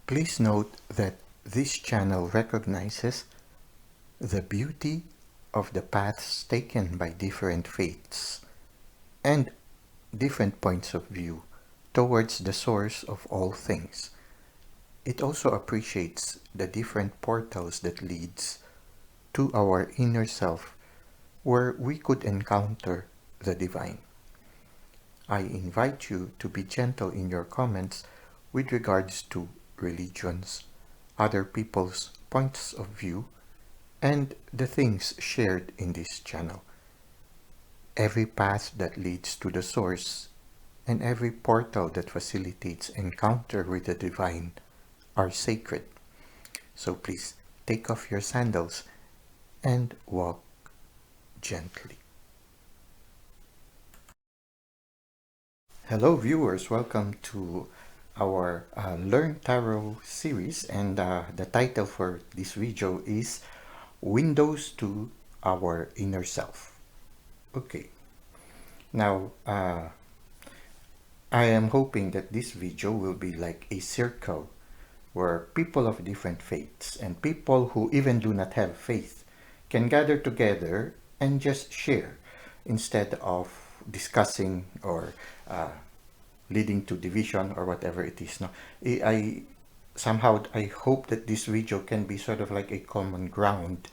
Please note that this channel recognizes the beauty of the paths taken by different faiths and different points of view towards the source of all things. It also appreciates the different portals that leads to our inner self where we could encounter the divine. I invite you to be gentle in your comments with regards to religions, other people's points of view, and the things shared in this channel. Every path that leads to the source and every portal that facilitates encounter with the divine are sacred. So please take off your sandals and walk gently. Hello viewers, welcome to our Learn Tarot series, and the title for this video is Windows to Our Inner Self. Okay, now I am hoping that this video will be like a circle where people of different faiths and people who even do not have faith can gather together and just share instead of discussing or leading to division or whatever it is. No, I hope that this video can be sort of like a common ground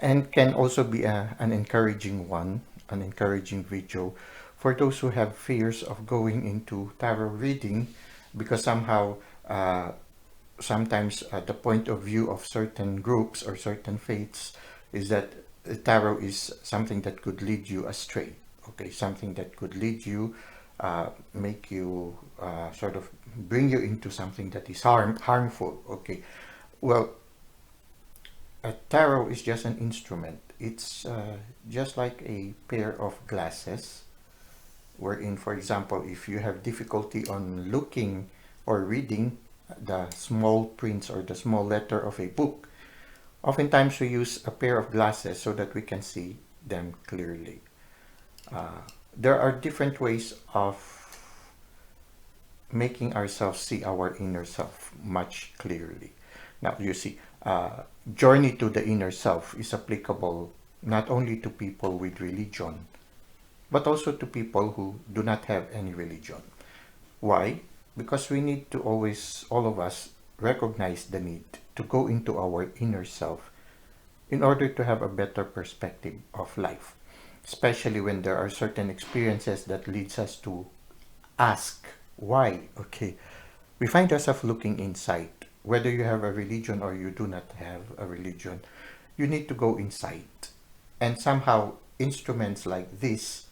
and can also be an encouraging one, an encouraging video for those who have fears of going into tarot reading, because somehow sometimes the point of view of certain groups or certain faiths is that tarot is something that could lead you astray. Okay, something that could lead you, make you sort of bring you into something that is harmful. Okay, well, a tarot is just an instrument. It's just like a pair of glasses, wherein, for example, if you have difficulty on looking or reading the small prints or the small letter of a book, oftentimes we use a pair of glasses so that we can see them clearly. There are different ways of making ourselves see our inner self much clearly. Now, you see, journey to the inner self is applicable not only to people with religion, but also to people who do not have any religion. Why? Because we need to always, all of us, recognize the need to go into our inner self in order to have a better perspective of life, especially when there are certain experiences that leads us to ask why. Okay, we find ourselves looking inside. Whether you have a religion or you do not have a religion, you need to go inside, and somehow instruments like this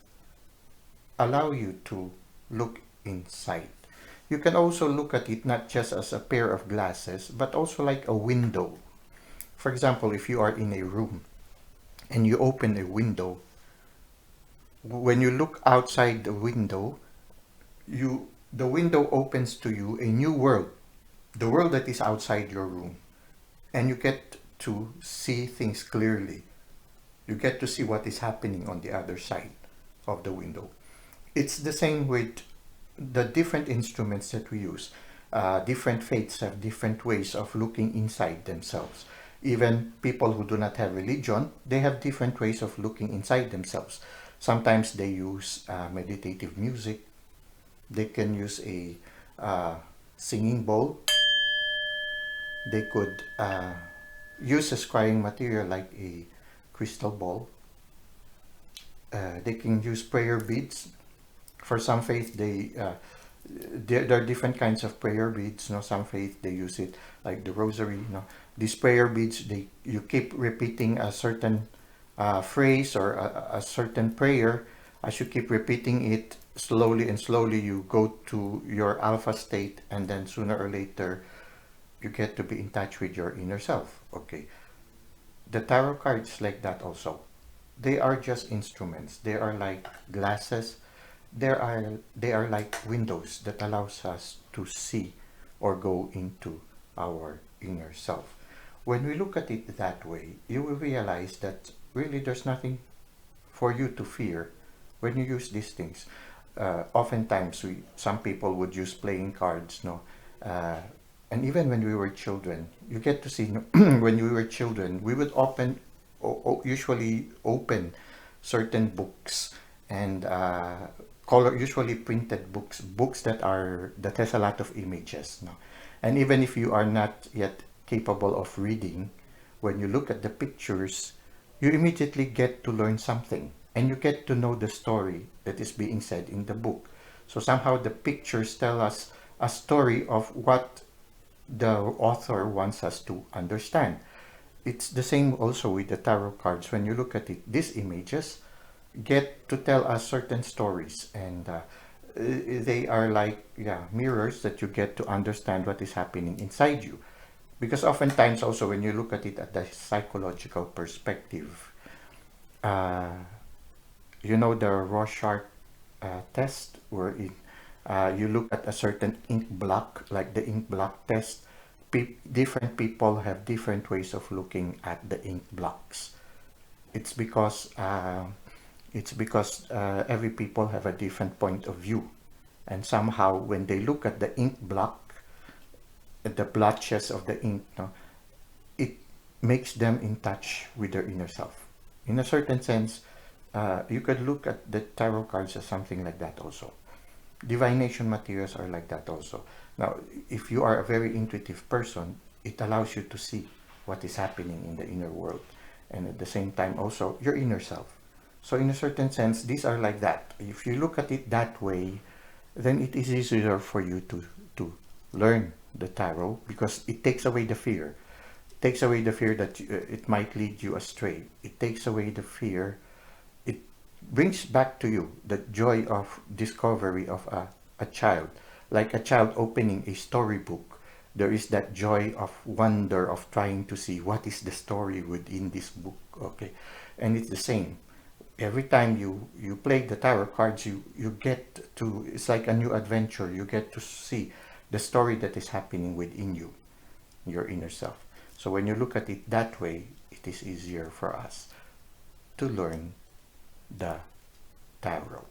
allow you to look inside. You can also look at it not just as a pair of glasses, but also like a window. For example, if you are in a room and you open a window, when you look outside the window, the window opens to you a new world, the world that is outside your room, and you get to see things clearly. You get to see what is happening on the other side of the window. It's the same with the different instruments that we use. Different faiths have different ways of looking inside themselves. Even people who do not have religion, they have different ways of looking inside themselves. Sometimes they use meditative music. They can use a singing bowl. They could use a scrying material like a crystal ball. They can use prayer beads. For some faith, there are different kinds of prayer beads. You know, some faith they use it like the rosary. You know, these prayer beads, you keep repeating a certain phrase or a certain prayer. As you keep repeating it slowly and slowly, you go to your alpha state, and then sooner or later, you get to be in touch with your inner self. Okay, the tarot cards like that also. They are just instruments. They are like glasses. They are like windows that allows us to see or go into our inner self. When we look at it that way, you will realize that really there's nothing for you to fear when you use these things. Oftentimes, some people would use playing cards, no, And even when we were children, you get to see when we were children, we would usually open certain books and color, usually printed books, books that has a lot of images. No? And even if you are not yet capable of reading, when you look at the pictures, you immediately get to learn something and you get to know the story that is being said in the book. So somehow the pictures tell us a story of what the author wants us to understand. It's the same also with the tarot cards. When you look at it, these images get to tell us certain stories, and they are like, yeah, mirrors that you get to understand what is happening inside you. Because oftentimes also when you look at it at the psychological perspective, uh, you know the Rorschach test, where you look at a certain ink block, like the ink block test. Different people have different ways of looking at the ink blocks. It's because every people have a different point of view, and somehow when they look at the ink block, at the blotches of the ink, no, it makes them in touch with their inner self. In a certain sense, you could look at the tarot cards as something like that also. Divination materials are like that also. Now, if you are a very intuitive person, it allows you to see what is happening in the inner world, and at the same time also your inner self. So in a certain sense, these are like that. If you look at it that way, then it is easier for you to learn the tarot, because it takes away the fear. It takes away the fear that it might lead you astray. It takes away the fear. It brings back to you the joy of discovery of a child. Like a child opening a storybook, there is that joy of wonder of trying to see what is the story within this book. Okay, and it's the same. Every time you play the tarot cards, you get to, it's like a new adventure. You get to see the story that is happening within you, your inner self. So when you look at it that way, it is easier for us to learn the tarot.